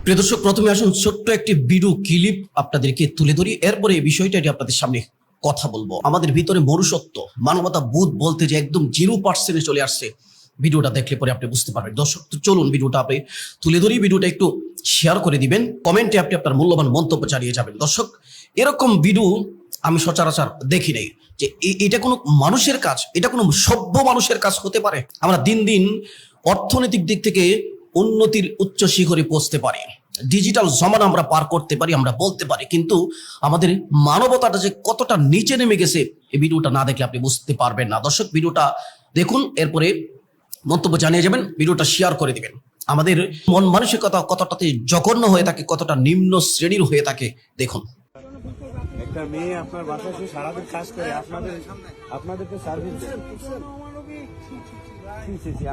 প্রিয় দর্শক, প্রথমে আসুন ছোট্ট একটি ভিডিও ক্লিপ আপনাদেরকে তুলে ধরি, এরপরে এই বিষয়টা আপনাদের সামনে কথা বলবো। আমাদের ভিতরে মনুষ্যত্ব, মানবতা বোধ বলতে যে একদম 0% চলে আসছে। ভিডিওটা দেখলে পরে আপনি বুঝতে পারবেন। দর্শক, তো চলুন ভিডিওটা আপনি তুলে ধরি, ভিডিওটা একটু শেয়ার করে দিবেন, কমেন্টে আপনি আপনার মূল্যবান মন্তব্য জানিয়ে যাবেন। দর্শক, এরকম ভিডিও আমি সচরাচর দেখি নাই যে এটা কোনো মানুষের কাজ, এটা কোনো সভ্য মানুষের কাজ হতে পারে। আমরা দিন দিন অর্থনৈতিক দিক থেকে উন্নতির উচ্চ শিখরে পৌঁছতে পারি, ডিজিটাল জমানা আমরা পার করতে পারি, আমরা বলতে পারি, কিন্তু আমাদের মানবতাটা যে কতটা নিচে নেমে গেছে এই ভিডিওটা না দেখলে আপনি বুঝতে পারবেন না। দর্শক, ভিডিওটা দেখুন, এরপরে মন্তব্য জানিয়ে যাবেন, ভিডিওটা শেয়ার করে দিবেন। আমাদের মন মানসিকতা কতটাতে জঘন্য হয়ে থাকে, কতটা নিম্ন শ্রেণীর হয়ে থাকে দেখুন। একটা মেয়ে আপনার বাসায় এসে সারাদিন কাজ করে আপনাদেরকে সার্ভিস দেয়।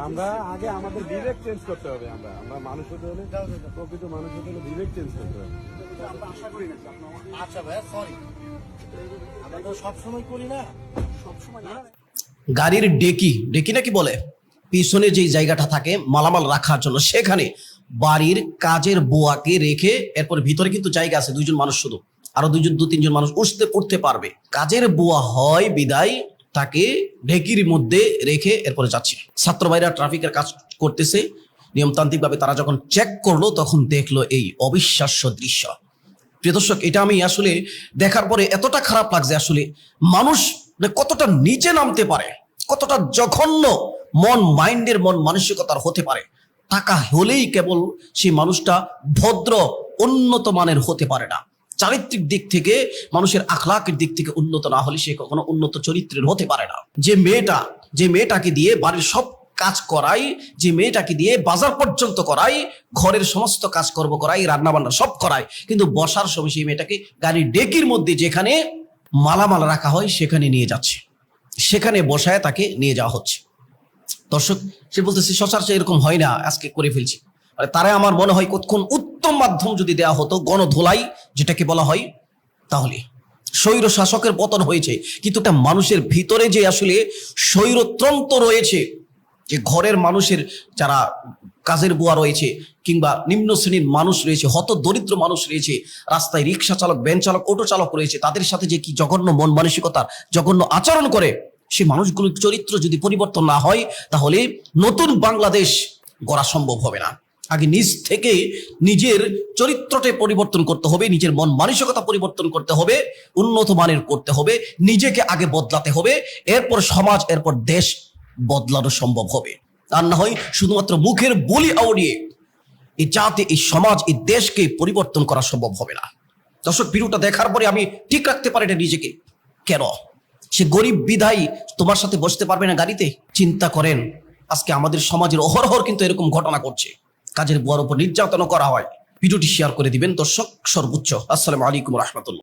আমরা আগে আমাদের বিবেক চেঞ্জ করতে হবে। আমরা মানুষ হতে হলে, প্রকৃত মানুষ হতে হলে বিবেক চেঞ্জ করতে হবে। আচ্ছা ভাইয়া, সরি, আমরা তো সবসময় করি না, সবসময় না। গাড়ির ডেকি নাকি বলে, পিছনে যে জায়গাটা থাকে মালামাল রাখার জন্য, সেখানে বাড়ির কাজের বুয়াকে রেখে এরপর ভিতরে কিন্তু জায়গা আছে, দুইজন মানুষ, শুধু আরো দু তিনজন মানুষ উঠতে পারবে। কাজের বুয়া হয় বিদায় তাকে ঢেকির মধ্যে রেখে এরপরে যাচ্ছে। ছাত্র ভাইরা ট্রাফিকের কাজ করতেছে, নিয়মতান্ত্রিক ভাবে তারা যখন চেক করলো তখন দেখলো এই অবিশ্বাস্য দৃশ্য। প্রিয় দর্শক, এটা আমি আসলে দেখার পরে এতটা খারাপ লাগছে, আসলে মানুষ কতটা নিচে নামতে পারে, কতটা জঘন্য মন মানসিকতার হতে পারে। টাকা হলেই কেবল সেই মানুষটা ভদ্র উন্নত মানের হতে পারে না। চারিত্রিক দিক থেকে, মানুষের আখলাকের দিক থেকে উন্নত না হলে সে কখনো উন্নত চরিত্রের হতে পারে না। যে মেয়েটাকে দিয়ে বাড়ির সব কাজ করাই, যে মেয়েটাকে দিয়ে বাজার পর্যন্ত করাই, ঘরের সমস্ত কাজকর্ম করাই, রান্না বান্না সব করাই, কিন্তু বসার সময় সেই মেয়েটাকে গাড়ির ডেকির মধ্যে যেখানে মালামাল রাখা হয় সেখানে নিয়ে যাচ্ছে, সেখানে বসায় তাকে নিয়ে যাওয়া হচ্ছে। দর্শক, সে বলতেছে সচরাচর এরকম হয় না, আজকে করে ফেলছি। তারা আমার মনে হয় কোন উত্তম মাধ্যম যদি দেওয়া হতো, গণধোলাই যেটাকে বলা হয়, তাহলে স্বৈর শাসকের পতন হয়েছে, কিন্তু একটা মানুষের ভিতরে যে আসলে স্বৈরতন্ত্র রয়েছে, যে ঘরের মানুষের যারা কাজের বুয়া রয়েছে কিংবা নিম্ন শ্রেণীর মানুষ রয়েছে, হত দরিদ্র মানুষ রয়েছে, রাস্তায় রিক্সা চালক, ভ্যান চালক, অটো চালক রয়েছে, তাদের সাথে যে কি জঘন্য মন মানসিকতার জঘন্য আচরণ করে, সেই মানুষগুলোর চরিত্র যদি পরিবর্তন না হয় তাহলে নতুন বাংলাদেশ গড়া সম্ভব হবে না। আগে নিজ থেকে নিজের চরিত্রটা পরিবর্তন করতে হবে, নিজের মন মানসিকতা পরিবর্তন করতে হবে, উন্নত মানের করতে হবে, নিজেকে আগে বদলাতে হবে, এরপর সমাজ, এরপর দেশ বদলানো সম্ভব হবে। আর না হয় শুধুমাত্র মুখের বলি আওড়িয়ে এই জাতি, এই সমাজ, এই দেশকে পরিবর্তন করা সম্ভব হবে না। দর্শক, ভিডিওটা দেখার পরে আমি ঠিক রাখতে পারি না নিজেকে। কেন? সে গরিব বিধায় তোমার সাথে বসতে পারবে না গাড়িতে? চিন্তা করেন, আজকে আমাদের সমাজের অহরহর কিন্তু এরকম ঘটনা ঘটছে, কাজের বুয়ার উপর নির্যাতন করা হয়। ভিডিওটি শেয়ার করে দিবেন দর্শক সর্বোচ্চ। আসসালামু আলাইকুম রহমতুল্লাহ।